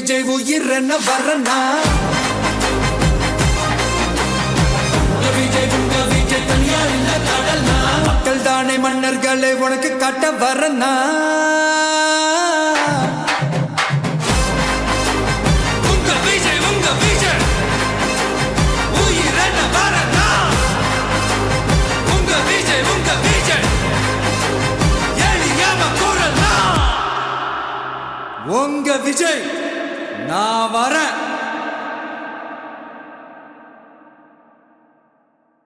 விஜய் உயிர் என்ன வரனா விஜய் உங்க விஜய் தனியார் இல்ல கடல்னா மக்கள் தானே மன்னர்களை உனக்கு காட்ட வரனா உங்க விஜய் உயிர் என்ன வரனா உங்க விஜய் எளியாம குரல்னா உங்க விஜய் நான் வரேன்.